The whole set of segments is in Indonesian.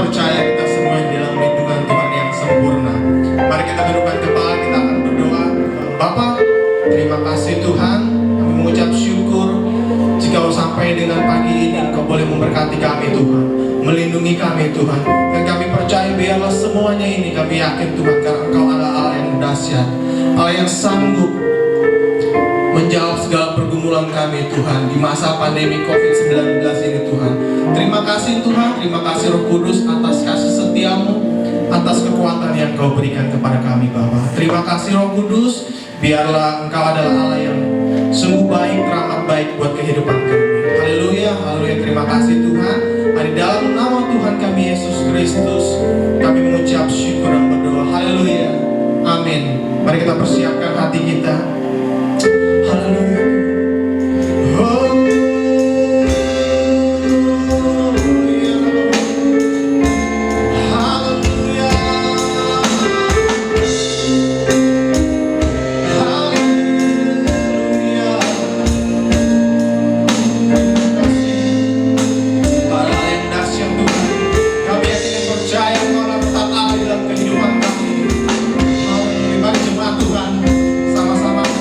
percaya kita semua di dalam lindungan Tuhan yang sempurna. Mari kita tundukkan kepala, kita akan berdoa. Bapa, terima kasih Tuhan. Kami mengucap syukur jika Kau sampai dengan pagi ini Kau boleh memberkati kami Tuhan, melindungi kami Tuhan. Dan kami percaya biarlah semuanya ini kami yakin Tuhan, karena Engkau adalah Allah yang dahsyat, Allah yang sanggup menjawab segala pergumulan kami Tuhan di masa pandemi COVID-19 ini Tuhan. Terima kasih Tuhan, terima kasih Roh Kudus atas kasih setiamu, atas kekuatan yang Kau berikan kepada kami Bapa. Terima kasih Roh Kudus, biarlah Engkau adalah Allah yang sungguh baik, teramat baik buat kehidupan kami. Haleluya, haleluya, terima kasih Tuhan. Di dalam nama Tuhan kami Yesus Kristus kami mengucap syukur dan berdoa. Haleluya, amin. Mari kita persiapkan hati kita. Haleluya. Oh. Sama-sama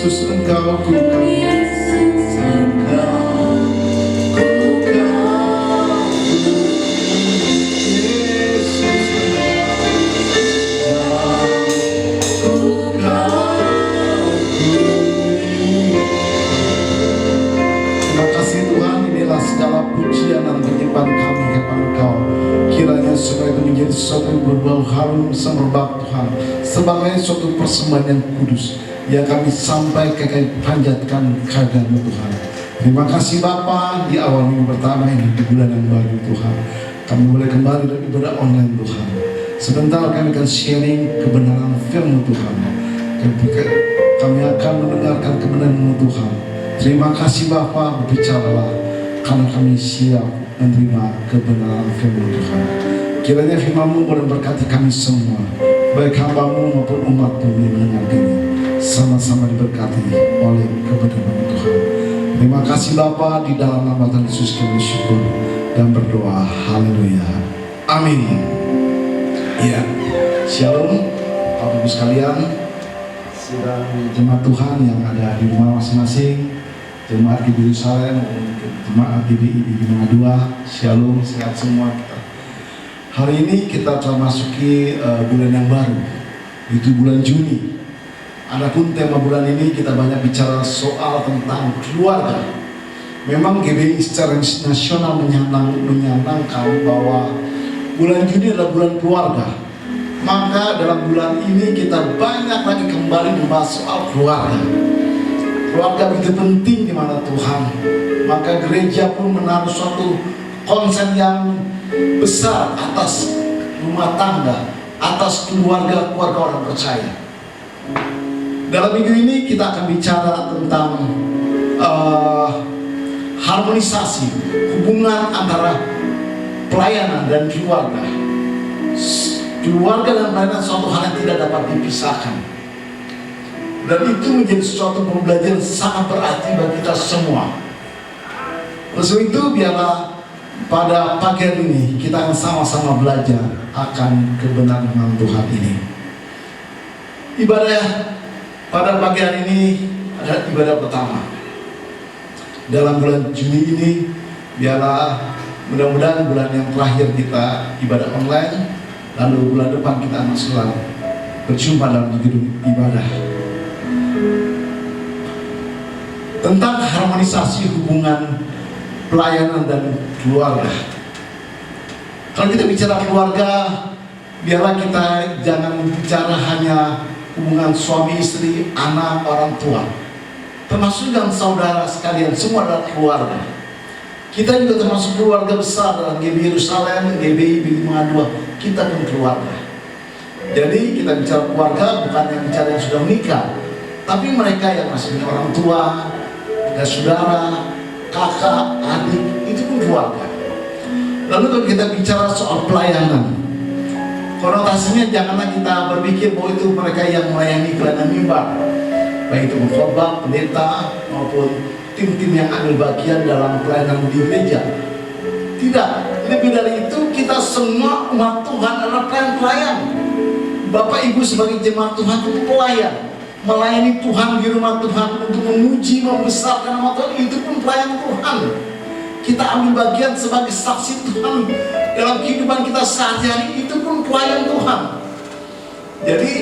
Yesus Engkau ku kau. Yesus Engkau ku kau. Yesus Engkau ku kau. Terima kasih Tuhan, inilah segala pujian dan penyembahan kami kepada Engkau. Kiranya supaya itu menjadi sesuatu yang berbau harum semerbak Tuhan, sebagai suatu persembahan yang kudus yang kami sampaikan, kami panjatkan kehadiran Tuhan. Terima kasih Bapa, di awal minggu pertama ini di bulan yang baru Tuhan, kami boleh kembali dari ibadah online Tuhan. Sebentar kami akan sharing kebenaran firman Tuhan. Kami akan mendengarkan kebenaran Tuhan. Terima kasih Bapa, berbicaralah karena kami siap menerima kebenaran firman Tuhan. Kiranya firman-Mu boleh berkati kami semua, baik hamba-Mu maupun umat-Mu yang mendengarkannya, sama-sama diberkati oleh kebenaran Tuhan. Terima kasih Bapa, di dalam nama Tuhan Yesus kami syukur dan berdoa. Haleluya. Amin. Ya, Shalom Bapak Ibu sekalian, sidang jemaat Tuhan yang ada di rumah masing-masing, jemaat di Yerusalem, jemaat di Manado, Shalom, sehat semua kita. Hari ini kita telah masuki bulan yang baru, itu bulan Juni. Adapun tema bulan ini kita banyak bicara soal tentang keluarga. Memang GBI secara nasional menyandangkan bahwa bulan Juni adalah bulan keluarga. Maka dalam bulan ini kita banyak lagi kembali membahas soal keluarga. Keluarga begitu penting di mana Tuhan. Maka gereja pun menaruh suatu konsen yang besar atas rumah tangga, atas keluarga orang percaya. Dalam minggu ini kita akan bicara tentang harmonisasi hubungan antara pelayanan dan keluarga. Keluarga dan pelayanan suatu hal yang tidak dapat dipisahkan. Dan itu menjadi suatu pembelajaran sangat berarti bagi kita semua. Oleh sebab itu biarlah pada pagi hari ini kita akan sama-sama belajar akan kebenaran Tuhan ini. Ibadah pada pagi hari ini adalah ibadah pertama dalam bulan Juni ini. Biarlah mudah-mudahan bulan yang terakhir kita ibadah online, lalu bulan depan kita akan selalu berjumpa dalam gedung ibadah. Tentang harmonisasi hubungan pelayanan dan keluarga. Kalau kita bicara keluarga, biarlah kita jangan bicara hanya hubungan suami istri, anak, orang tua, termasuk dengan saudara sekalian, semua adalah keluarga. Kita juga termasuk keluarga besar dalam GBI Yerusalem, GBI Bima 2, kita pun keluarga. Jadi kita bicara keluarga bukan yang bicara yang sudah menikah, tapi mereka yang masih punya orang tua, ada saudara, kakak, adik, itu pun keluarga. Lalu kalau kita bicara soal pelayanan, konotasinya janganlah kita berpikir bahwa itu mereka yang melayani pelayanan mimbar, baik itu khotbah, pendeta maupun tim-tim yang ambil bagian dalam pelayanan di gereja. Tidak, lebih dari itu kita semua umat Tuhan adalah pelayan-pelayan. Bapak Ibu sebagai jemaat Tuhan itu pelayan, melayani Tuhan di rumah Tuhan untuk memuji, membesarkan nama Tuhan, itu pun pelayan Tuhan. Kita ambil bagian sebagai saksi Tuhan dalam kehidupan kita sehari-hari, itu pun pelayan Tuhan. Jadi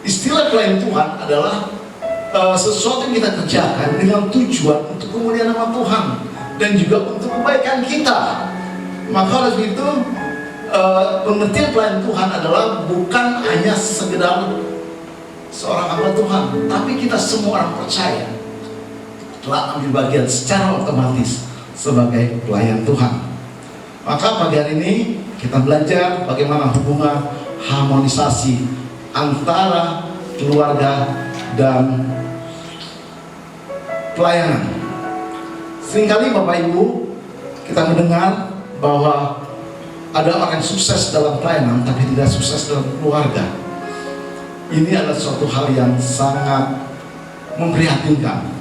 istilah pelayan Tuhan adalah sesuatu yang kita kerjakan dengan tujuan untuk kemuliaan nama Tuhan dan juga untuk kebaikan kita. Maka oleh itu pengertian pelayan Tuhan adalah bukan hanya sekedar seorang hamba Tuhan, tapi kita semua orang percaya telah ambil bagian secara otomatis sebagai pelayan Tuhan. Maka pagi hari ini kita belajar bagaimana hubungan harmonisasi antara keluarga dan pelayanan. Seringkali Bapak Ibu kita mendengar bahwa ada orang yang sukses dalam pelayanan tapi tidak sukses dalam keluarga. Ini adalah suatu hal yang sangat memprihatinkan.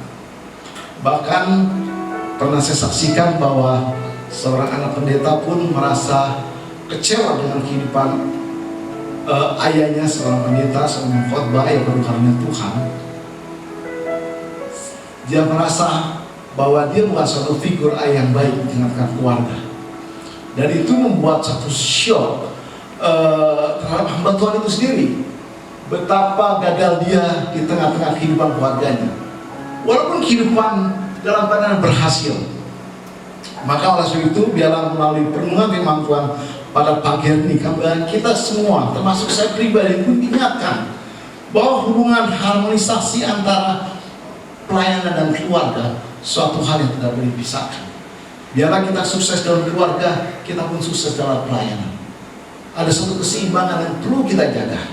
Bahkan pernah saya saksikan bahwa seorang anak pendeta pun merasa kecewa dengan kehidupan ayahnya, seorang pendeta, seorang khotbah yang baru karunia Tuhan. Dia merasa bahwa dia bukan suatu figur ayah yang baik di tengah keluarga. Dan itu membuat satu shock terhadap hamba Tuhan itu sendiri. Betapa gagal dia di tengah-tengah kehidupan keluarganya. Walaupun kehidupan dalam keadaan berhasil. Maka oleh sebab itu, biarlah melalui perenungan firman Tuhan pada pagi hari ini, kita semua, termasuk saya pribadi, pun diingatkan bahwa hubungan harmonisasi antara pelayanan dan keluarga suatu hal yang tidak boleh dipisahkan. Biarlah kita sukses dalam keluarga, kita pun sukses dalam pelayanan. Ada suatu keseimbangan yang perlu kita jaga.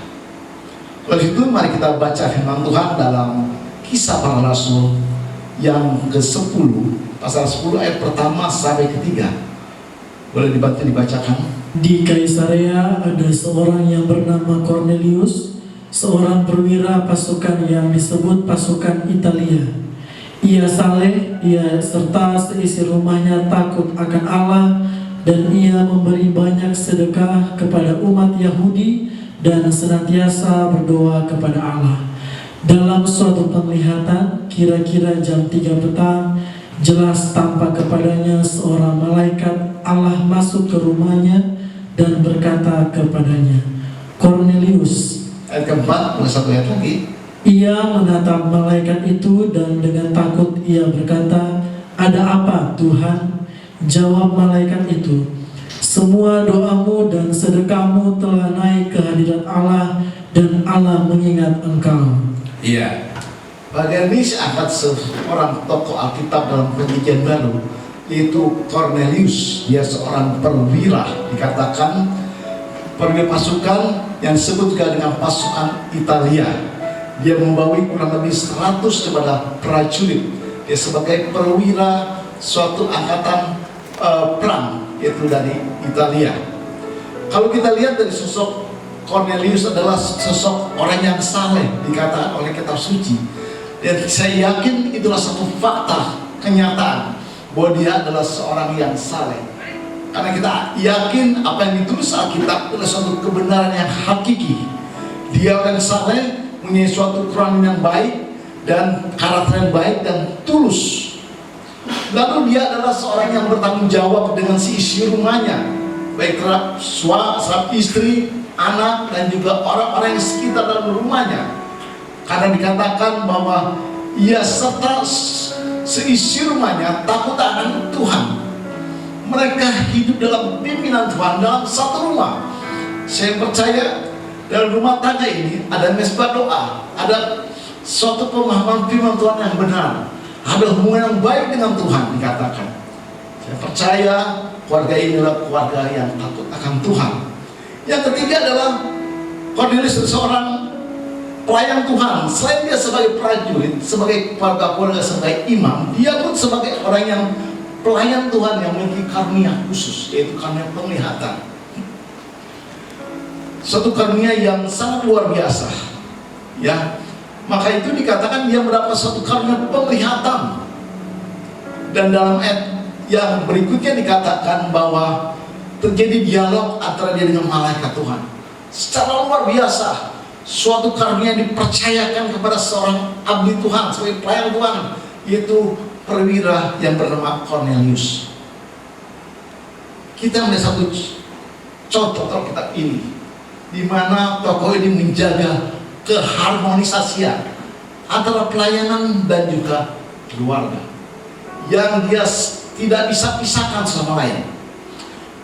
Oleh itu, mari kita baca firman Tuhan dalam Kisah Para Rasul yang ke-10, pasal 10 ayat pertama sampai ketiga. Boleh dibantu dibacakan? Di Kaisarea ada seorang yang bernama Cornelius, seorang perwira pasukan yang disebut pasukan Italia. Ia saleh, ia serta seisi rumahnya takut akan Allah, dan ia memberi banyak sedekah kepada umat Yahudi dan senantiasa berdoa kepada Allah. Dalam suatu penglihatan, kira-kira jam 3 petang, jelas tampak kepadanya seorang malaikat Allah masuk ke rumahnya dan berkata kepadanya, "Cornelius." Ayat keempat, mulai satu ayat lagi. Ia menatap malaikat itu dan dengan takut ia berkata, "Ada apa, Tuhan?" Jawab malaikat itu, "Semua doamu dan sedekahmu telah naik ke hadirat Allah, dan Allah mengingat engkau." Iya. Bagian ini angkat seorang tokoh Alkitab dalam Perjanjian Baru, yaitu Cornelius. Dia seorang perwira, dikatakan perwira pasukan yang disebut juga dengan pasukan Italia. Dia membawa kurang lebih 100 kepada prajurit. Dia sebagai perwira suatu angkatan perang, yaitu dari Italia. Kalau kita lihat dari sosok Cornelius, adalah sosok orang yang saleh, dikatakan oleh kitab suci. Dan saya yakin itulah satu fakta, kenyataan, bahwa dia adalah seorang yang saleh. Karena kita yakin apa yang ditulis Alkitab adalah suatu kebenaran yang hakiki. Dia orang saleh, punya suatu keluarga yang baik dan karakter yang baik dan tulus. Lalu dia adalah seorang yang bertanggung jawab dengan seisi rumahnya, baik terhadap suami, istri, anak, dan juga orang-orang yang sekitar dalam rumahnya. Karena dikatakan bahwa ia serta seisi rumahnya takut akan Tuhan. Mereka hidup dalam pimpinan Tuhan dalam satu rumah. Saya percaya dalam rumah tangga ini ada mesbah doa, ada suatu pemahaman firman Tuhan yang benar, ada hubungan yang baik dengan Tuhan, dikatakan. Saya percaya keluarga ini adalah keluarga yang takut akan Tuhan. Yang ketiga adalah Cornelius, seorang pelayan Tuhan. Selain dia sebagai prajurit, sebagai keluarga, sebagai imam, dia pun sebagai orang yang pelayan Tuhan yang memiliki karunia khusus, yaitu karunia penglihatan. Suatu karunia yang sangat luar biasa, ya. Maka itu dikatakan dia mendapat suatu karunia penglihatan. Dan dalam ayat yang berikutnya dikatakan bahwa terjadi dialog antara dia dengan malaikat Tuhan. Secara luar biasa, suatu karunia dipercayakan kepada seorang abdi Tuhan, sebagai pelayan Tuhan, yaitu perwira yang bernama Cornelius. Kita melihat satu contoh Alkitab ini, di mana tokoh ini menjaga keharmonisasian antara pelayanan dan juga keluarga, yang dia tidak bisa pisahkan sama lain.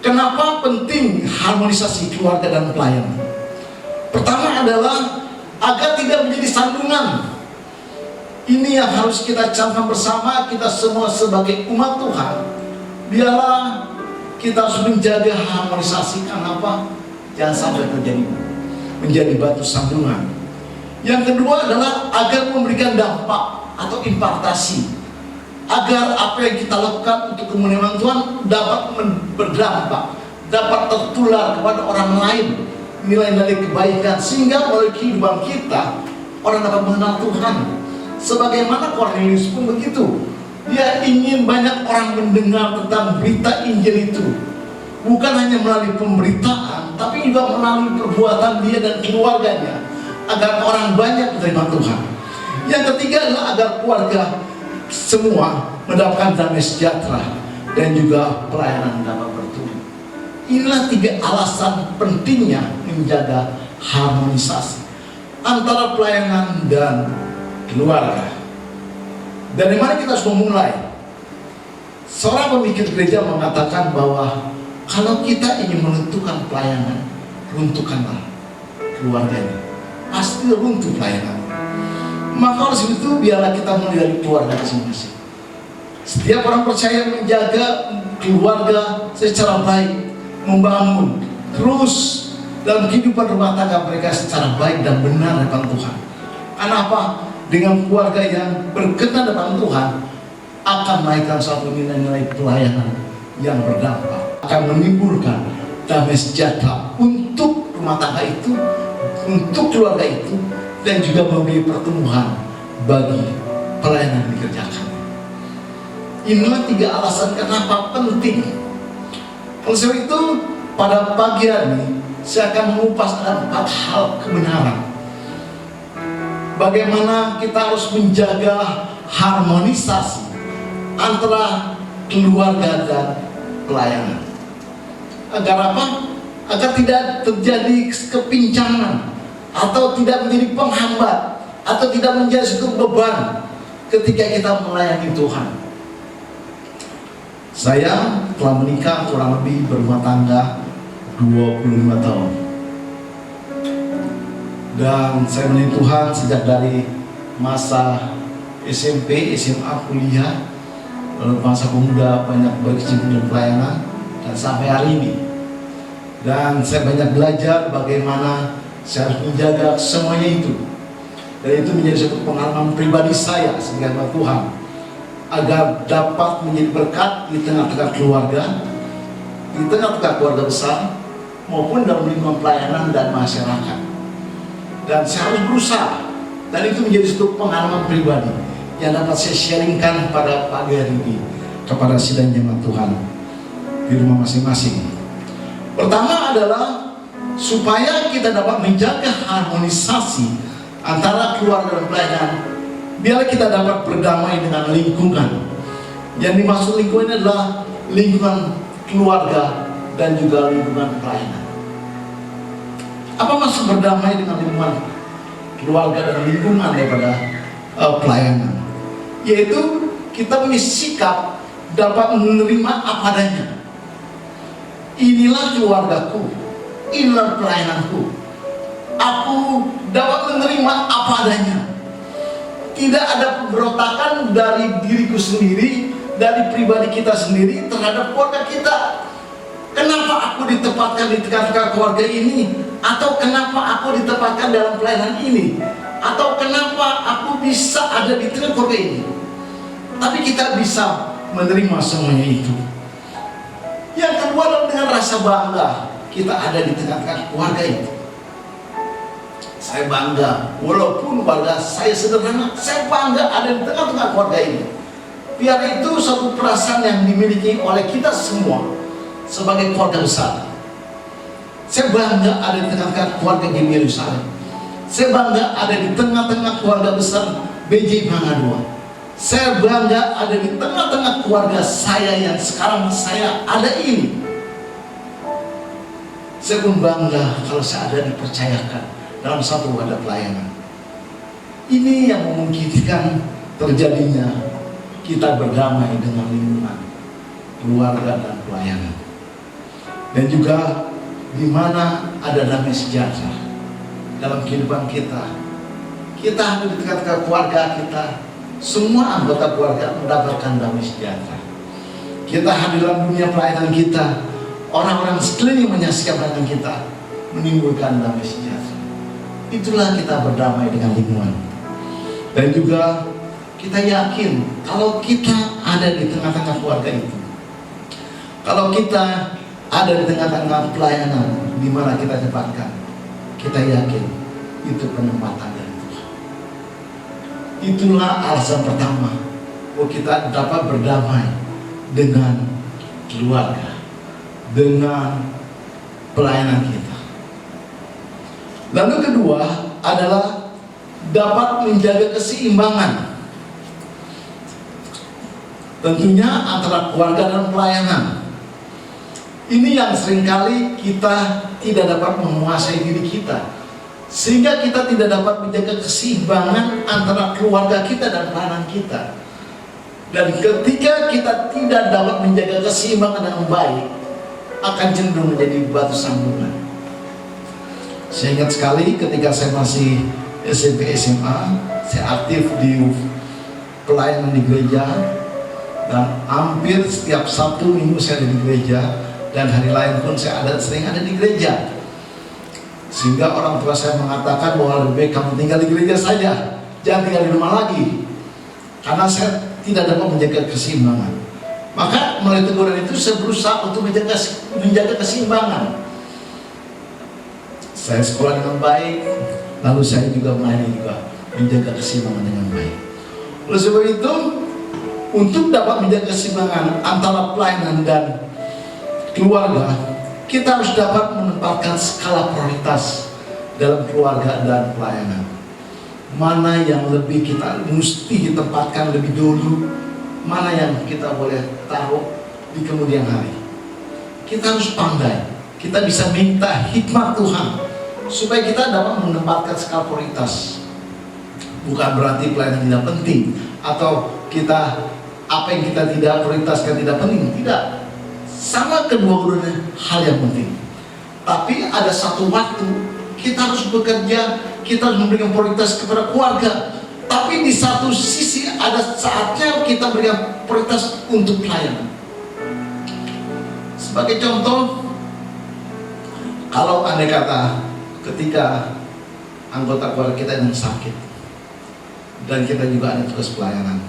Kenapa penting harmonisasi keluarga dan pelayanan? Pertama adalah agar tidak menjadi sandungan. Ini yang harus kita camkan bersama, kita semua sebagai umat Tuhan. Biarlah kita harus menjaga harmonisasi. Kenapa? Jangan sampai terjadi menjadi batu sandungan. Yang kedua adalah agar memberikan dampak atau impartasi, agar apa yang kita lakukan untuk kemuliaan Tuhan dapat berdampak, dapat tertular kepada orang lain, nilai-nilai kebaikan, sehingga melalui kehidupan kita orang dapat mengenal Tuhan. Sebagaimana Cornelius pun begitu, dia ingin banyak orang mendengar tentang berita Injil itu, bukan hanya melalui pemberitaan, tapi juga melalui perbuatan dia dan keluarganya, agar orang banyak menerima Tuhan. Yang ketiga adalah agar keluarga semua mendapatkan damai sejahtera dan juga pelayanan dapat bertumbuh. Inilah 3 alasan pentingnya menjaga harmonisasi antara pelayanan dan keluarga. Dari mana kita harus memulai? Seorang pemikir gereja mengatakan bahwa kalau kita ingin menentukan pelayanan, runtuhkanlah keluarganya. Pasti runtuh pelayanan. Maka oleh sebab itu biarlah kita mulai dari keluarga masing-masing. Setiap orang percaya menjaga keluarga secara baik, membangun terus dalam kehidupan rumah tangga mereka secara baik dan benar depan Tuhan. Karena apa? Dengan keluarga yang berkenan depan Tuhan akan melahirkan suatu nilai-nilai pelayanan yang berdampak, akan menimbulkan damai sejahtera untuk rumah tangga itu, untuk keluarga itu, dan juga memberi pertumbuhan bagi pelayanan yang dikerjakan. Inilah 3 alasan kenapa penting. Oleh sebab itu, pada pagi hari ini saya akan mengupas ada 4 hal kebenaran. Bagaimana kita harus menjaga harmonisasi antara keluarga dan pelayanan. Agar apa? Agar tidak terjadi kepincangan, atau tidak menjadi penghambat, atau tidak menjadi suatu beban ketika kita melayani Tuhan. Saya telah menikah kurang lebih berumah tangga 25 tahun. Dan saya melayani Tuhan sejak dari masa SMP, SMA, kuliah, lalu masa pemuda banyak berkecimpung dalam pelayanan, dan sampai hari ini. Dan saya banyak belajar bagaimana saya harus menjaga semuanya itu. Dan itu menjadi suatu pengalaman pribadi saya sebagai hamba Tuhan, agar dapat menjadi berkat di tengah-tengah keluarga, di tengah-tengah keluarga besar, maupun dalam lingkungan pelayanan dan masyarakat. Dan saya harus berusaha, dan itu menjadi suatu pengalaman pribadi yang dapat saya sharingkan pada pagi hari ini kepada sidang jemaat Tuhan di rumah masing-masing. Pertama adalah supaya kita dapat menjaga harmonisasi antara keluarga dan pelayanan, biarlah kita dapat berdamai dengan lingkungan. Yang dimaksud lingkungan adalah lingkungan keluarga dan juga lingkungan pelayanan. Apa maksud berdamai dengan lingkungan keluarga dan lingkungan daripada pelayanan? Yaitu kita punya sikap dapat menerima apa adanya. Inilah keluargaku, inilah pelayananku. Aku dapat menerima apa adanya. Tidak ada pemberontakan dari diriku sendiri, dari pribadi kita sendiri terhadap keluarga kita. Kenapa aku ditempatkan di tengah-tengah keluarga ini? Atau kenapa aku ditempatkan dalam pelayanan ini? Atau kenapa aku bisa ada di tengah keluarga ini? Tapi kita bisa menerima semuanya itu. Yang kedua adalah dengan rasa bangga kita ada di tengah-tengah keluarga itu. Saya bangga, walaupun keluarga saya sederhana, saya bangga ada di tengah-tengah keluarga ini. Biar itu suatu perasaan yang dimiliki oleh kita semua sebagai keluarga besar. Saya bangga ada di tengah-tengah keluarga GBI Yerusalem. Saya bangga ada di tengah-tengah keluarga besar BJ Mangga 2. Saya bangga ada di tengah-tengah keluarga saya yang sekarang saya ada ini. Saya pun bangga kalau saya ada dipercayakan dalam satu wadah pelayanan. Ini yang memungkinkan terjadinya kita berdamai dengan lingkungan, keluarga dan pelayanan. Dan juga di mana ada damai sejahtera dalam kehidupan kita. Kita ada di tengah-tengah keluarga kita, semua anggota keluarga mendapatkan damai sejahtera. Kita hadir dalam dunia pelayanan kita, orang-orang sekeliling menyaksikan pelayanan kita, menimbulkan damai sejahtera. Itulah kita berdamai dengan lingkungan. Dan juga kita yakin kalau kita ada di tengah-tengah keluarga itu, kalau kita ada di tengah-tengah pelayanan di mana kita tempatkan, kita yakin itu penempatan dari Tuhan. Itulah alasan pertama bahwa kita dapat berdamai dengan keluarga, dengan pelayanan kita. Lalu kedua adalah dapat menjaga keseimbangan Tentunya antara keluarga dan pelayanan. Ini yang seringkali kita tidak dapat menguasai diri kita, sehingga kita tidak dapat menjaga keseimbangan antara keluarga kita dan pelayanan kita. Dan ketika kita tidak dapat menjaga keseimbangan dengan baik, akan cenderung menjadi batu sandungan. Saya ingat sekali ketika saya masih SMP SMA, saya aktif di pelayanan di gereja, dan hampir setiap Sabtu Minggu saya ada di gereja, dan hari lain pun saya sering ada di gereja. Sehingga orang tua saya mengatakan bahwa lebih baik kamu tinggal di gereja saja, jangan tinggal di rumah lagi, karena saya tidak dapat menjaga keseimbangan. Maka melalui teguran itu saya berusaha untuk menjaga keseimbangan. Saya sekolah dengan baik, lalu saya juga menjaga keseimbangan dengan baik. Oleh sebab itu, untuk dapat menjaga keseimbangan antara pelayanan dan keluarga, kita harus dapat menempatkan skala prioritas dalam keluarga dan pelayanan. Mana yang lebih kita mesti ditempatkan lebih dulu, mana yang kita boleh taruh di kemudian hari. Kita harus pandai, kita bisa minta hikmat Tuhan supaya kita dapat menempatkan skala prioritas. Bukan berarti pelayanan tidak penting, atau apa yang kita tidak prioritaskan tidak penting, tidak. Sama kedua-duanya hal yang penting. Tapi ada satu waktu kita harus bekerja, kita harus memberikan prioritas kepada keluarga. Tapi di satu sisi ada saatnya kita berikan prioritas untuk pelayanan. Sebagai contoh, kalau andai kata ketika anggota keluarga kita yang sakit dan kita juga ada tugas pelayanan,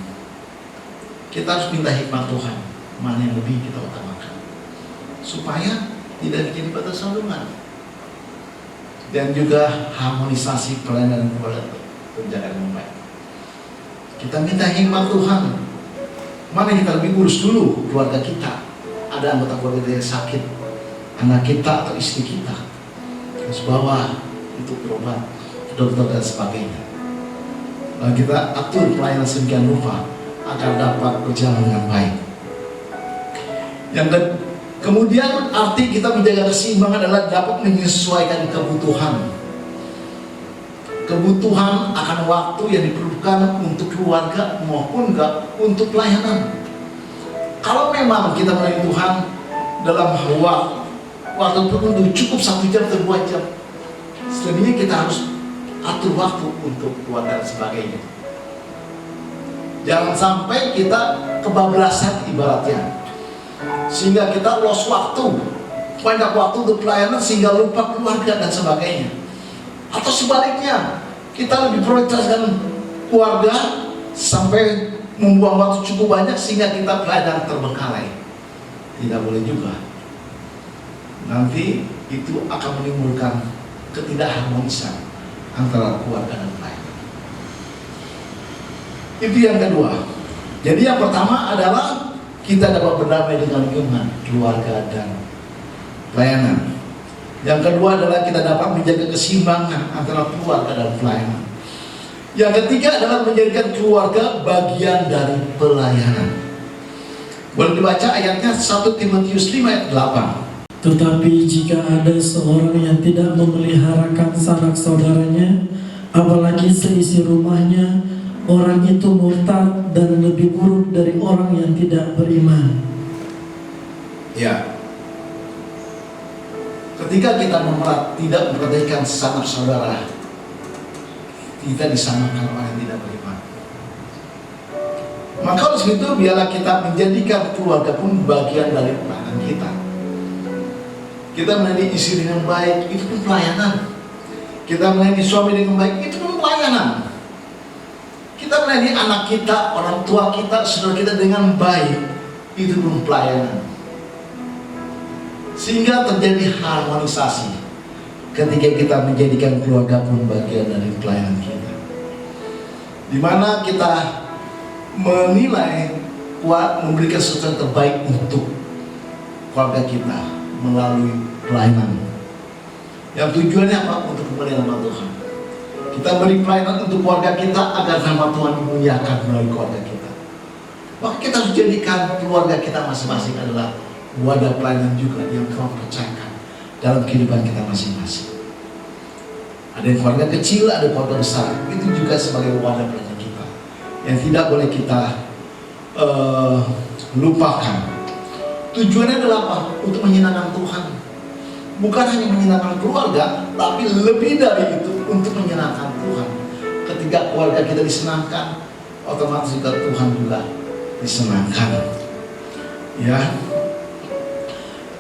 kita harus minta hikmat Tuhan, mana yang lebih kita utamakan, supaya tidak menjadi batu sandungan. Dan juga harmonisasi pelayanan keluarga berjalan dengan baik. Kita minta hikmat Tuhan, mana yang kita lebih urus dulu keluarga kita. Ada anggota keluarga yang sakit, anak kita atau istri kita, harus bawa untuk berobat, dokter dan sebagainya. Lalu kita atur pelayanan sedemikian rupa agar dapat berjalan dengan baik. Kemudian arti kita menjaga keseimbangan adalah dapat menyesuaikan kebutuhan akan waktu yang diperlukan untuk keluarga maupun enggak untuk pelayanan. Kalau memang kita melayani Tuhan dalam waktu tertentu cukup 1 jam atau 2 jam, selebihnya kita harus atur waktu untuk keluarga dan sebagainya. Jangan sampai kita kebablasan ibaratnya, sehingga kita lost waktu, banyak waktu untuk pelayanan sehingga lupa keluarga dan sebagainya. Atau sebaliknya, kita lebih prioritaskan keluarga sampai membuang waktu cukup banyak sehingga kita pelayanan terbengkalai. Tidak boleh juga. Nanti itu akan menimbulkan ketidakharmonisan antara keluarga dan pelayanan. Itu yang kedua. Jadi yang pertama adalah kita dapat berdamai dengan lingkungan, keluarga dan pelayanan. Yang kedua adalah kita dapat menjaga keseimbangan antara keluarga dan pelayanan. Yang ketiga adalah menjadikan keluarga bagian dari pelayanan. Boleh dibaca ayatnya 1 Timotius 5 ayat 8. Tetapi jika ada seorang yang tidak memeliharakan sanak saudaranya, apalagi seisi rumahnya, orang itu murtad dan lebih buruk dari orang yang tidak beriman. Ya. Ketika kita tidak memperhatikan sanak saudara, kita disamakan orang yang tidak beriman. Maka oleh sebab itu biarlah kita menjadikan keluarga pun bagian dari pelayanan kita. Kita melayani istri dengan baik, itu pun pelayanan. Kita melayani suami dengan baik, itu pun pelayanan. Kita melayani anak kita, orang tua kita, saudara kita dengan baik, itu pun pelayanan. Sehingga terjadi harmonisasi ketika kita menjadikan keluarga pun bagian dari pelayanan kita, di mana kita menilai kuat memberikan sesuatu yang terbaik untuk keluarga kita melalui pelayanan. Yang tujuannya apa? Untuk kemuliaan nama Tuhan. Kita beri pelayanan untuk keluarga kita agar nama Tuhan dimuliakan melalui keluarga kita. Maka kita harus jadikan keluarga kita masing-masing adalah wadah pelayanan juga yang Tuhan percayakan dalam kehidupan kita masing-masing. Ada yang keluarga kecil, ada keluarga besar. Itu juga sebagai wadah pelayanan kita yang tidak boleh kita lupakan. Tujuannya adalah apa? Untuk menyenangkan Tuhan. Bukan hanya menyenangkan keluarga, tapi lebih dari itu untuk menyenangkan Tuhan. Ketika keluarga kita disenangkan, otomatis juga Tuhan juga disenangkan. Ya.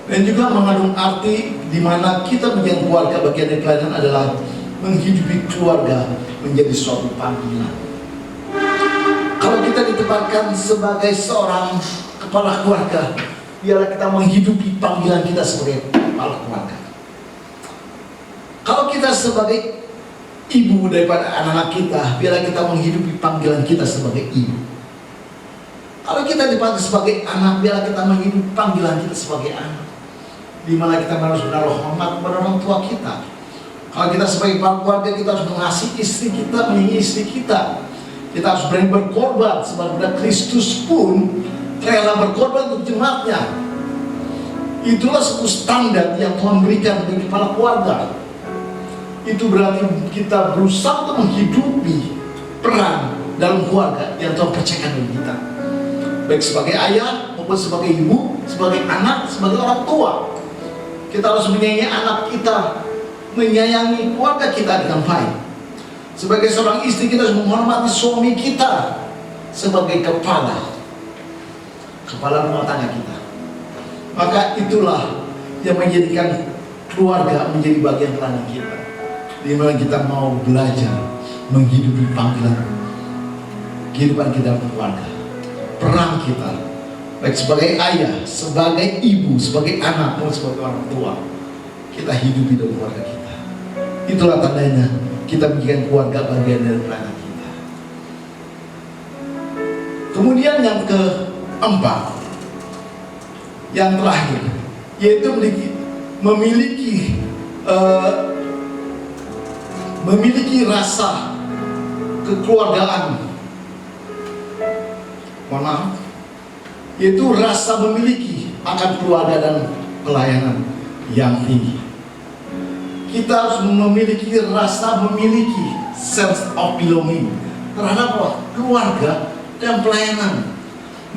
Dan juga mengandung arti di mana kita menjadi keluarga, bagian dari pelayanan adalah menghidupi keluarga menjadi suatu panggilan. Kalau kita ditempatkan sebagai seorang kepala keluarga, biarlah kita menghidupi panggilan kita sebagai kepala keluarga. Kalau kita sebagai ibu daripada anak-anak kita, biarlah kita menghidupi panggilan kita sebagai ibu. Kalau kita dipanggil sebagai anak, biarlah kita menghidupi panggilan kita sebagai anak, di mana kita harus menaruh hormat kepada orang tua kita. Kalau kita sebagai kepala keluarga, kita harus mengasihi istri kita, menyayangi istri kita. Kita harus berani berkorban, sebagaimana Kristus pun rela berkorban untuk jemaatnya. Itulah satu standar yang Tuhan berikan bagi kepala keluarga. Itu berarti kita berusaha untuk menghidupi peran dalam keluarga yang Tuhan percayakan bagi kita, baik sebagai ayah maupun sebagai ibu, sebagai anak, sebagai orang tua. Kita harus menyayangi anak kita, menyayangi keluarga kita dengan baik. Sebagai seorang istri, kita harus menghormati suami kita sebagai kepala rumah tangga kita. Maka itulah yang menjadikan keluarga menjadi bagian pelayanan kita, di mana kita mau belajar menghidupi panggilan kehidupan kita dalam keluarga. Peran kita, baik sebagai ayah, sebagai ibu, sebagai anak, maupun sebagai orang tua, kita hidupi dalam keluarga kita. Itulah tandanya kita menjadikan keluarga bagian dari pelayanan kita. Kemudian yang keempat, yang terakhir, yaitu memiliki rasa kekeluargaan. Mohon maaf, yaitu rasa memiliki akan keluarga dan pelayanan yang tinggi. Kita harus memiliki sense of belonging terhadap keluarga dan pelayanan,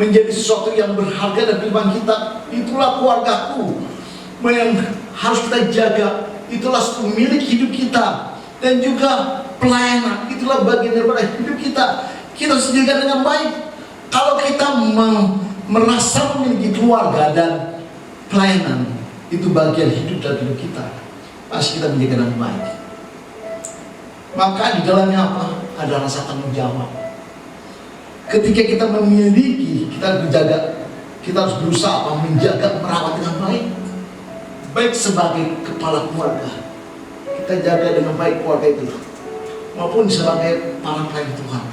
menjadi sesuatu yang berharga dan kehidupan kita. Itulah keluargaku yang harus kita jaga. Itulah milik hidup kita, dan juga pelayanan itulah bagian daripada hidup kita. Kita harus jaga dengan baik. Kalau kita merasa memiliki keluarga dan pelayanan, itu bagian hidup dan hidup kita, pasti kita menjaga dengan baik. Maka di dalamnya apa? Ada rasa tanggung jawab. Ketika kita memiliki, kita menjaga, kita harus berusaha menjaga, merawat dengan baik. Baik sebagai kepala keluarga, kita jaga dengan baik keluarga itu, maupun sebagai para pelayan Tuhan,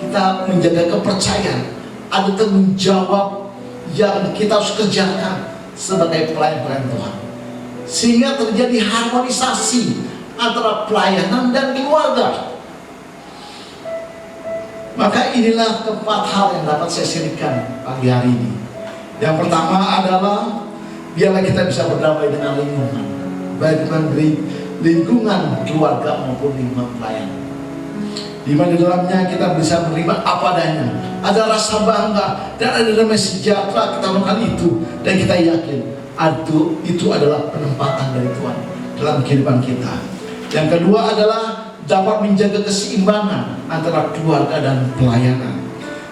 kita menjaga kepercayaan. Ada tanggung jawab yang kita harus kerjakan sebagai pelayan-pelayan Tuhan, sehingga terjadi harmonisasi antara pelayanan dan keluarga. Maka inilah keempat hal yang dapat saya sharingkan pagi hari ini. Yang pertama adalah biarlah kita bisa berdamai dengan lingkungan, baik dengan lingkungan keluarga maupun lingkungan pelayanan, di mana dalamnya kita bisa menerima apa adanya, ada rasa bangga dan ada damai sejahtera. Kita melakukan itu dan kita yakin itu adalah penempatan dari Tuhan dalam kehidupan kita. Yang kedua adalah dapat menjaga keseimbangan antara keluarga dan pelayanan,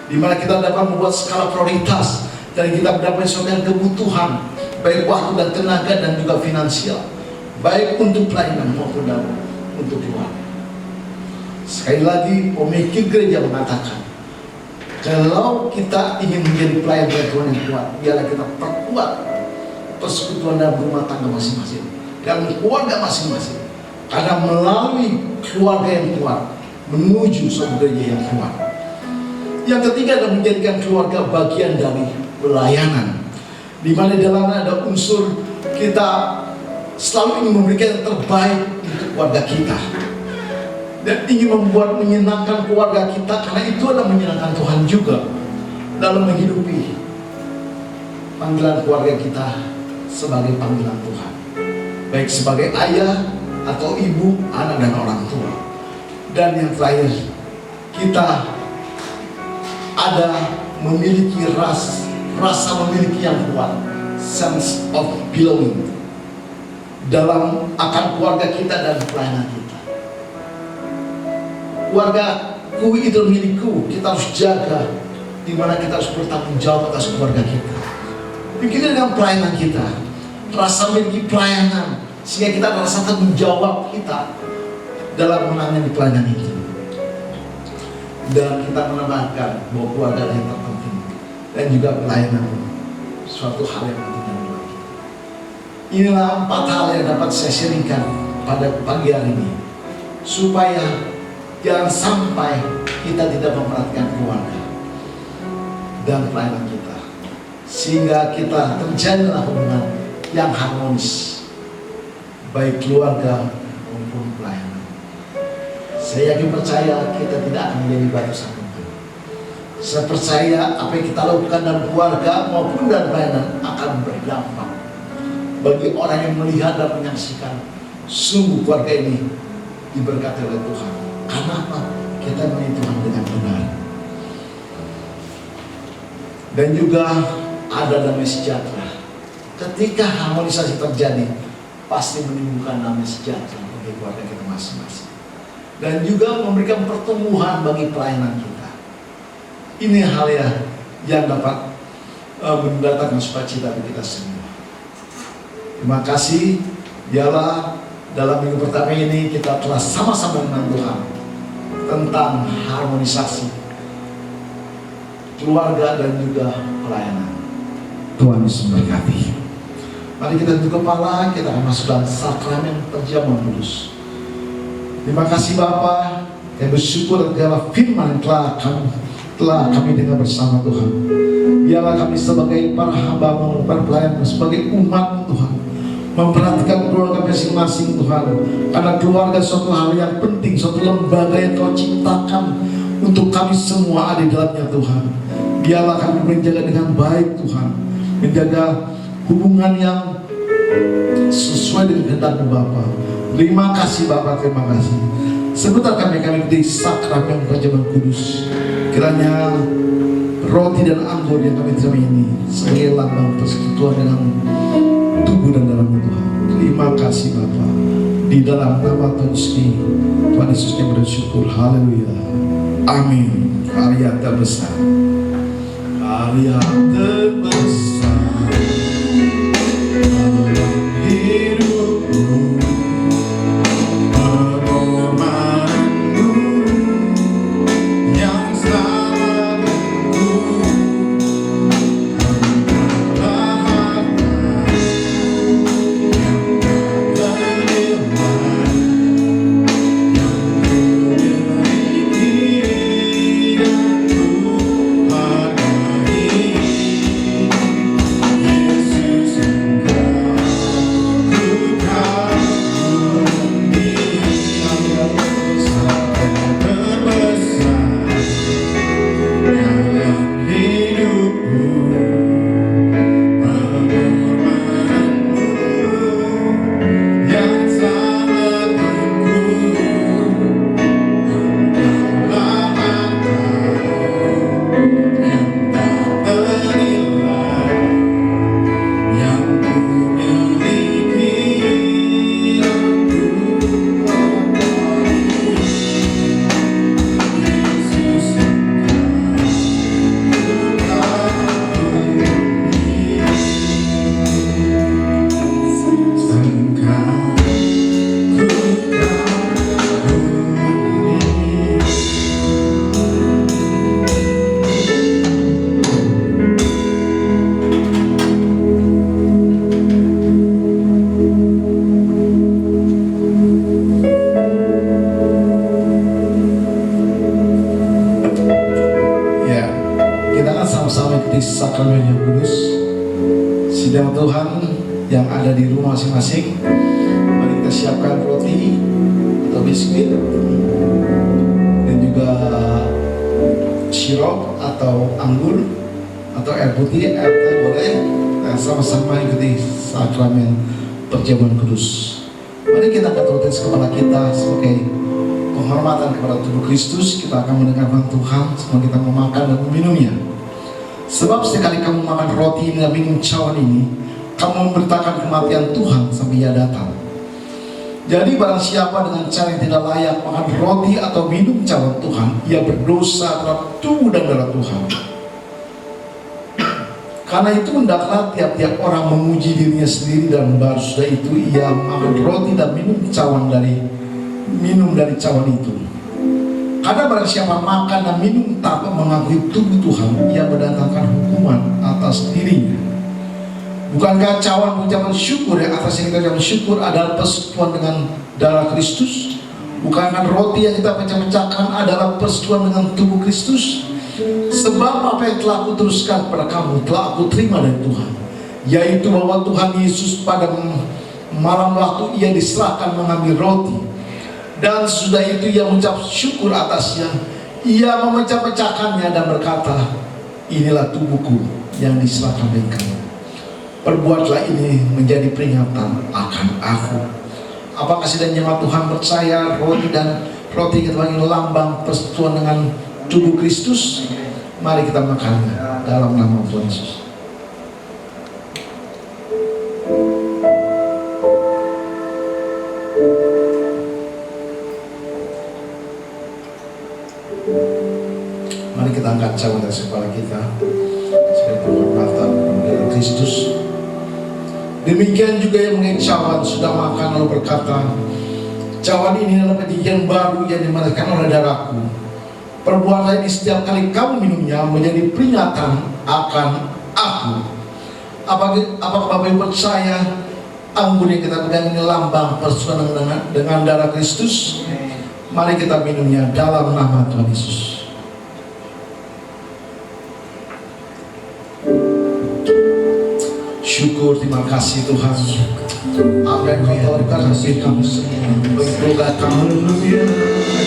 di mana kita dapat membuat skala prioritas dan kita mendapat sesuatu kebutuhan, baik waktu dan tenaga dan juga finansial, baik untuk pelayanan maupun untuk keluarga. Sekali lagi, pemikir gereja mengatakan, kalau kita ingin menjadi pelayan Tuhan yang kuat, biarlah kita perkuat persekutuan dalam rumah tangga masing-masing dan keluarga masing-masing. Karena melalui keluarga yang kuat menuju suatu gereja yang kuat. Yang ketiga adalah menjadikan keluarga bagian dari pelayanan, di mana dalamnya ada unsur kita selalu ingin memberikan yang terbaik untuk keluarga kita dan ingin membuat menyenangkan keluarga kita, karena itu adalah menyenangkan Tuhan juga. dalam menghidupi panggilan keluarga kita sebagai panggilan Tuhan, baik sebagai ayah atau ibu, anak dan orang tua. Dan yang terakhir, kita ada memiliki rasa memiliki yang kuat, sense of belonging dalam akan keluarga kita dan pelayanan kita. Keluargaku itu milikku, kita harus jaga, di mana kita harus bertanggung jawab atas keluarga kita. Begitu dengan pelayanan kita, rasa memiliki pelayanan, sehingga kita merasa tanggung jawab kita dalam menangani pelayanan itu. Dan kita menambahkan bahwa keluarga yang terpenting dan juga pelayanan suatu hal yang penting dalam hidup kita. Inilah 4 hal yang dapat saya sharingkan pada pagi hari ini, supaya jangan sampai kita tidak memperhatikan keluarga dan pelayanan kita, sehingga kita terjadilah hubungan yang harmonis, baik keluarga maupun pelayanan. Saya yakin percaya kita tidak akan menjadi batu sandungan. Saya percaya apa yang kita lakukan dalam keluarga maupun dalam pelayanan akan berdampak bagi orang yang melihat dan menyaksikan, sungguh keluarga ini diberkati oleh Tuhan. Karena apa? Kita melayani Tuhan dengan benar. Dan juga ada damai sejahtera. Ketika harmonisasi terjadi, pasti menimbulkan damai sejahtera bagi keluarga kita masing-masing. Dan juga memberikan pertumbuhan bagi pelayanan kita. Ini hal yang dapat mendatangkan sukacita bagi kita semua. Terima kasih. Biarlah dalam minggu pertama ini kita telah sama-sama dengan Tuhan tentang harmonisasi keluarga dan juga pelayanan. Tuhan Yesus memberkati. Mari kita tunduk kepala, kita akan masuk dalam sakramen perjamuan kudus. Terima kasih Bapa, kami bersyukur agar firman telah kami dengar bersama Tuhan. Biarlah kami sebagai para hamba-Mu, para pelayan, sebagai umat Tuhan, memperhatikan keluarga masing-masing Tuhan. Karena keluarga suatu hal yang penting, suatu lembaga yang Kau ciptakan untuk kami semua ada di dalamnya Tuhan. Biarlah kami menjaga dengan baik Tuhan, menjaga hubungan yang sesuai dengan kehendak-Mu Bapa. Terima kasih Bapak, terima kasih. Sebentar kami di sakramen perjamuan kudus. Kiranya roti dan anggur yang kami terima ini sebagai lambang persekutuan dengan tubuh dan darah Tuhan. Terima kasih Bapak. Di dalam nama Tuhan Yesus kami bersyukur. Haleluya. Amin. Karya terbesar. Karya terbesar. Sakramen yang kudus, sidang Tuhan yang ada di rumah masing-masing. Mari kita siapkan roti atau biskuit dan juga sirup atau anggur atau air putih, air teh boleh. Sama-sama ikuti sakramen perjamuan kudus. Mari kita angkat roti kepala kita sebagai penghormatan kepada tubuh Kristus. Kita akan mendengarkan Tuhan sebelum kita memakan dan meminumnya. Sebab sekali kamu makan roti dan minum cawan ini, kamu memberitakan kematian Tuhan sampai Ia datang. Jadi barang siapa dengan cara yang tidak layak makan roti atau minum cawan Tuhan, ia berdosa terhadap tubuh dan darah Tuhan. Karena itu hendaklah tiap-tiap orang memuji dirinya sendiri, dan baru sudah itu ia makan roti dan minum dari cawan itu. Karena barang siapa makan dan minum tanpa mengakui tubuh Tuhan, ia mendatangkan hukuman atas dirinya. Bukankah cawan ucapan syukur yang atas yang kita ucapkan syukur adalah persekutuan dengan darah Kristus? Bukankah roti yang kita pecah-pecahkan adalah persekutuan dengan tubuh Kristus? Sebab apa yang telah aku teruskan kepada kamu telah aku terima dari Tuhan, yaitu bahwa Tuhan Yesus pada malam waktu ia diserahkan mengambil roti, dan sesudah itu ia mengucap syukur atasnya, ia memecah-pecahkannya dan berkata, inilah tubuhku yang diserahkan bagi kamu. Perbuatlah ini menjadi peringatan akan aku. Apa kasih dan jemaat Tuhan percaya roti kita panggil lambang persekutuan dengan tubuh Kristus? Mari kita makannya dalam nama Tuhan Yesus. Mari kita angkat cawan dari kepala kita sebagai penghormatan kepada Kristus. Demikian juga yang mengenai cawan sudah makan lalu berkata, cawan ini adalah perjanjian baru yang dimatikan oleh darahku. Perbuatlah ini setiap kali kamu minumnya menjadi peringatan akan aku. Apakah Bapak Ibu percaya anggur yang kita pegang ini lambang persekutuan dengan darah Kristus? Mari kita minumnya dalam nama Tuhan Yesus. Syukur, terima kasih Tuhan. Apa yang Kau lakukan bagi kami semua, berdoa kami.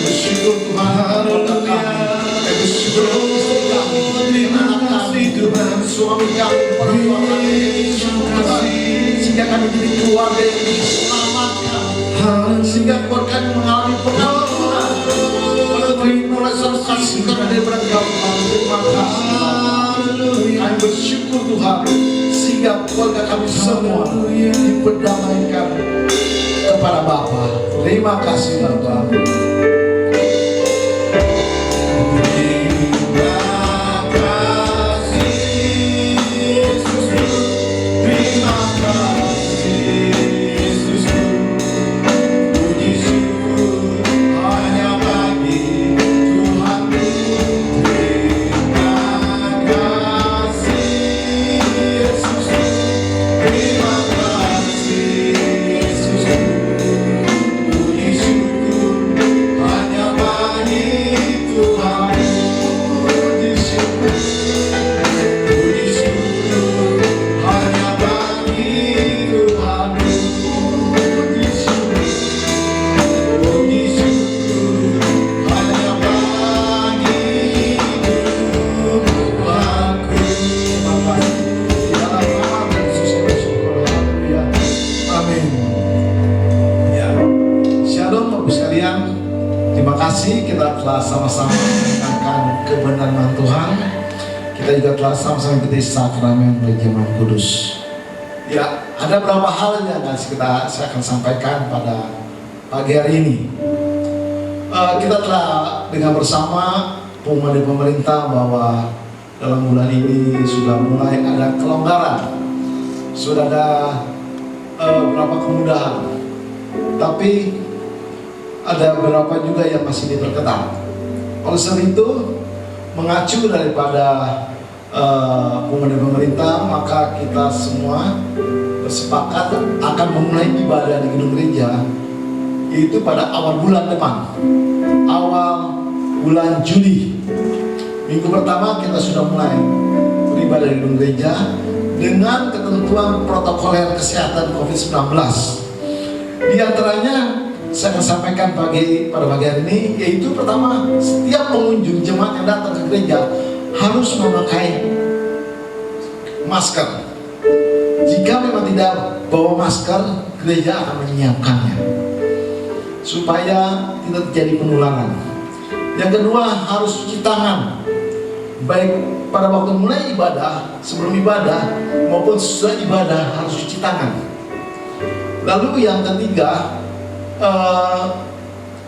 Bersyukur Tuhan, berdoa kami. Bersyukur istri kami, anak kami, suami kami, orang tua kami. Sehingga kami jadi keluarga yang diselamatkan, sehingga keluarga kami mengalami pengampunan, mulai satu kasih karena daripada Kau. Terima kasih. Kami bersyukur Tuhan, sehingga keluarga kami semua diperdamaikan kepada Bapa. Terima kasih Bapa. Sama-sama mendengarkan kebenaran Tuhan. Kita juga telah sama-sama ikuti sakramen perjamuan kudus. Ya, ada beberapa hal yang saya akan sampaikan pada pagi hari ini. Kita telah dengar bersama pengumuman dari pemerintah bahwa dalam bulan ini sudah mulai ada kelonggaran, sudah ada beberapa kemudahan, tapi ada beberapa juga yang masih diperketat. Oleh sebab itu, mengacu daripada pengumuman pemerintah, maka kita semua bersepakat akan memulai ibadah di gedung gereja itu pada awal bulan depan, awal bulan Juli. Minggu pertama kita sudah mulai beribadah di gedung gereja dengan ketentuan protokoler kesehatan COVID-19. Di antaranya saya akan sampaikan pada pagi hari ini, yaitu pertama, setiap pengunjung jemaat yang datang ke gereja harus memakai masker. Jika memang tidak bawa masker, gereja akan menyiapkannya supaya tidak terjadi penularan. Yang kedua, harus cuci tangan, baik pada waktu mulai ibadah, sebelum ibadah, maupun sesudah ibadah harus cuci tangan. Lalu yang ketiga,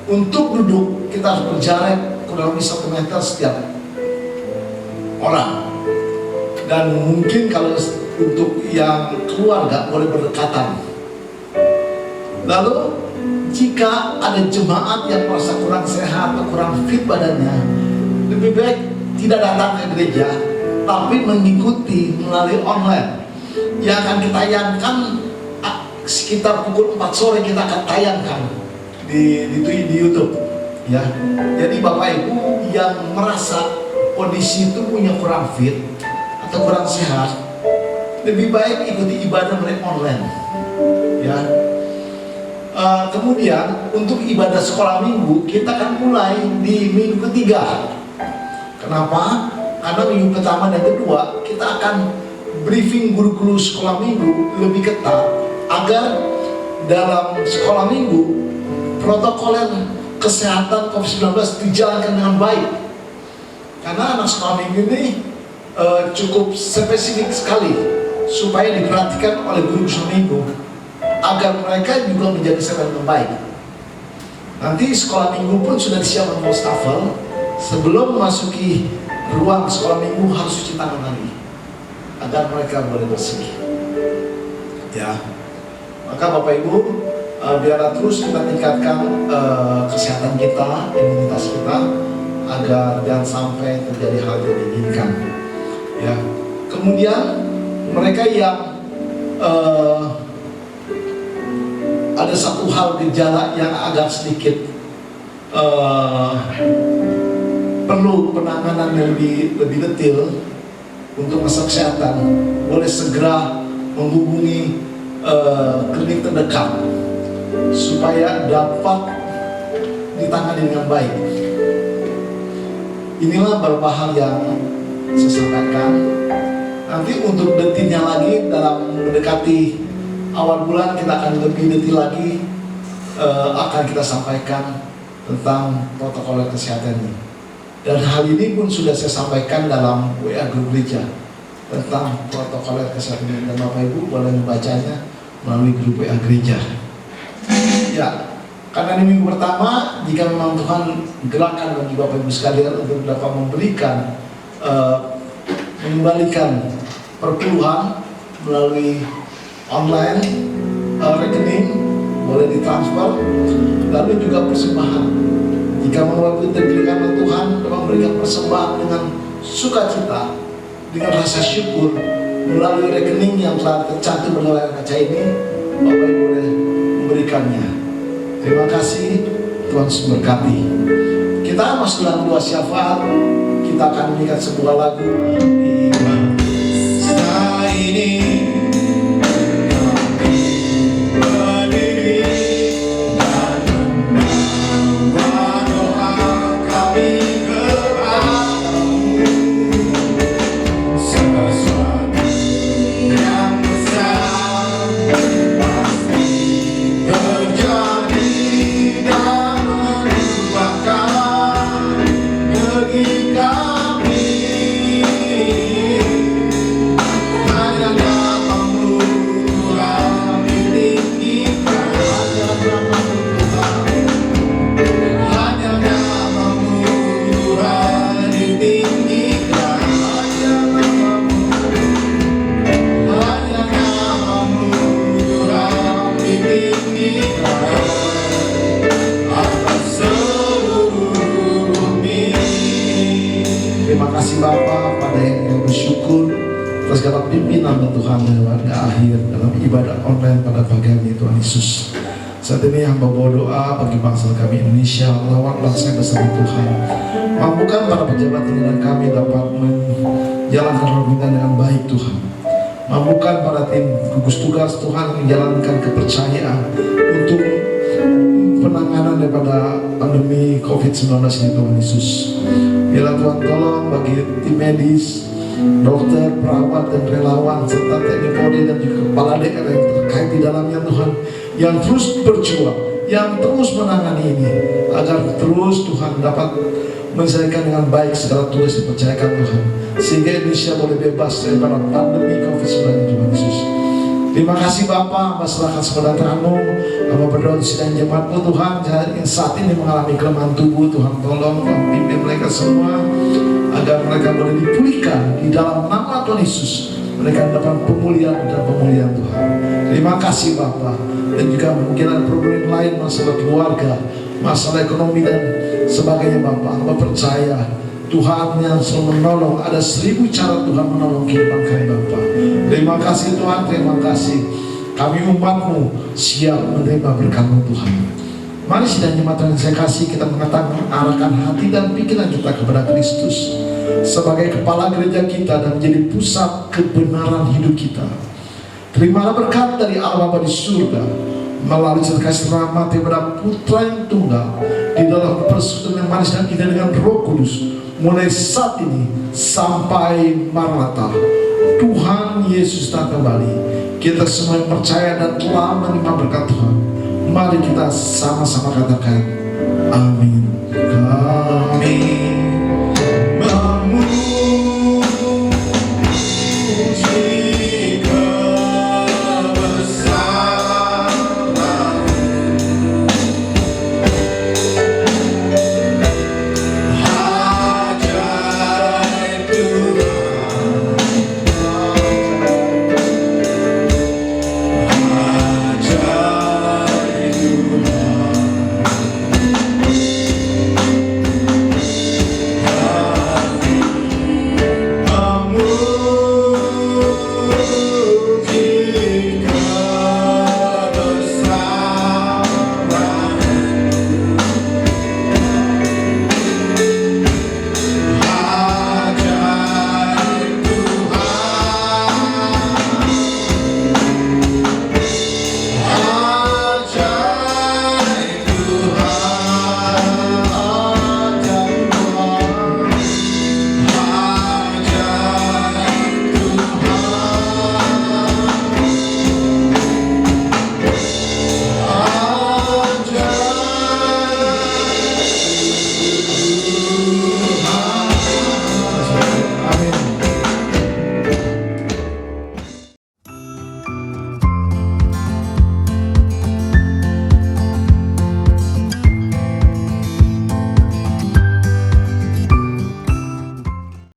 untuk duduk kita harus berjarak kurang lebih 1 meter setiap orang. Dan mungkin kalau untuk yang keluarga boleh berdekatan. Lalu jika ada jemaat yang merasa kurang sehat atau kurang fit badannya, lebih baik tidak datang ke gereja, tapi mengikuti melalui online yang akan ditayangkan sekitar pukul 4 sore. Kita akan tayangkan di YouTube, ya. Jadi Bapak Ibu yang merasa kondisi itu punya kurang fit atau kurang sehat, lebih baik ikuti ibadah melalui online, ya. Kemudian untuk ibadah sekolah minggu kita akan mulai di minggu ketiga. Kenapa? Karena minggu pertama dan kedua kita akan briefing guru-guru sekolah minggu lebih ketat agar dalam sekolah minggu protokol kesehatan COVID-19 dijalankan dengan baik. Karena anak sekolah minggu ini cukup spesifik sekali supaya diperhatikan oleh guru sekolah minggu agar mereka juga menjadi kesehatan yang baik. Nanti sekolah minggu pun sudah disiapkan wastafel. Sebelum memasuki ruang sekolah minggu harus cuci tangan lagi agar mereka boleh bersih, ya. Maka Bapak Ibu, biarlah terus kita tingkatkan kesehatan kita, imunitas kita, agar jangan sampai terjadi hal yang diinginkan, ya. Kemudian mereka yang ada satu hal gejala yang agak sedikit perlu penanganan yang lebih detail untuk masalah kesehatan, boleh segera menghubungi klinik terdekat supaya dapat ditangani dengan baik. Inilah beberapa hal yang saya sampaikan. Nanti untuk detailnya lagi dalam mendekati awal bulan kita akan lebih detail lagi, akan kita sampaikan tentang protokol kesehatan ini. Dan hal ini pun sudah saya sampaikan dalam WA grup gereja tentang protokol kesehatan ini, dan Bapak Ibu boleh membacanya melalui grup WA gereja. Ya, karena ini minggu pertama, jika memang Tuhan gerakan bagi Bapak Ibu sekalian untuk dapat memberikan mengembalikan perpuluhan melalui online, rekening boleh ditransfer, lalu juga persembahan. Jika menurut diberikan Tuhan memberikan persembahan dengan sukacita, dengan rasa syukur melalui rekening yang telah tercantum pada layar kaca ini, Bapak Ibu boleh memberikannya. Terima kasih, Tuhan memberkati. Kita masuk dalam doa syafaat. Kita akan menyanyikan sebuah lagu. Setelah ini segala pimpinan Tuhan pada akhir dalam ibadah online pada pagi hari Tuhan Yesus. Saat ini hamba bawa doa bagi bangsa kami Indonesia, lawan bangsa bersama Tuhan. Mampukan para pejabat ini dan kami dapat menjalankan pemerintahan dengan baik Tuhan. Mampukan para tim gugus tugas Tuhan menjalankan kepercayaan untuk penanganan daripada pandemi COVID-19 ini Tuhan Yesus. Biarlah Tuhan tolong bagi tim medis, dokter, perawat, dan relawan, serta TNI Polri dan juga kepala daerah yang terkait di dalamnya Tuhan, yang terus berjuang, yang terus menangani ini, agar terus Tuhan dapat menyelesaikan dengan baik segala tugas yang dipercayakan Tuhan, sehingga Indonesia boleh bebas daripada pandemi COVID-19 Tuhan Yesus. Terima kasih Bapa, masyarakat sependatanganmu, Hamba berdoa di sidang jemaatmu Tuhan, yang saat ini mengalami kelemahan tubuh, Tuhan tolong pimpin mereka semua, agar mereka boleh dipulihkan di dalam nama Tuhan Yesus. Mereka dapat pemulihan dan pemulihan Tuhan. Terima kasih Bapa. Dan juga mungkin ada problem lain, masalah keluarga, masalah ekonomi dan sebagainya Bapa. Hamba percaya Tuhan yang selalu menolong. Ada 1000 cara Tuhan menolong kehidupan kami Bapa. Terima kasih Tuhan, terima kasih. Kami umat-Mu siap menerima berkat-Mu Tuhan. Mari sidang jemaat yang saya kasih, kita mengatakan arahkan hati dan pikiran kita kepada Kristus sebagai kepala gereja kita dan menjadi pusat kebenaran hidup kita. Terimalah berkat dari Allah Bapa di surga melalui kasih rahmat daripada Putra yang tunggal di dalam persekutuan yang manis dan indah dengan Roh Kudus, mulai saat ini sampai Maranatha. Tuhan Yesus datang kembali. Kita semua yang percaya dan telah menerima berkat Tuhan, mari kita sama-sama katakan amin.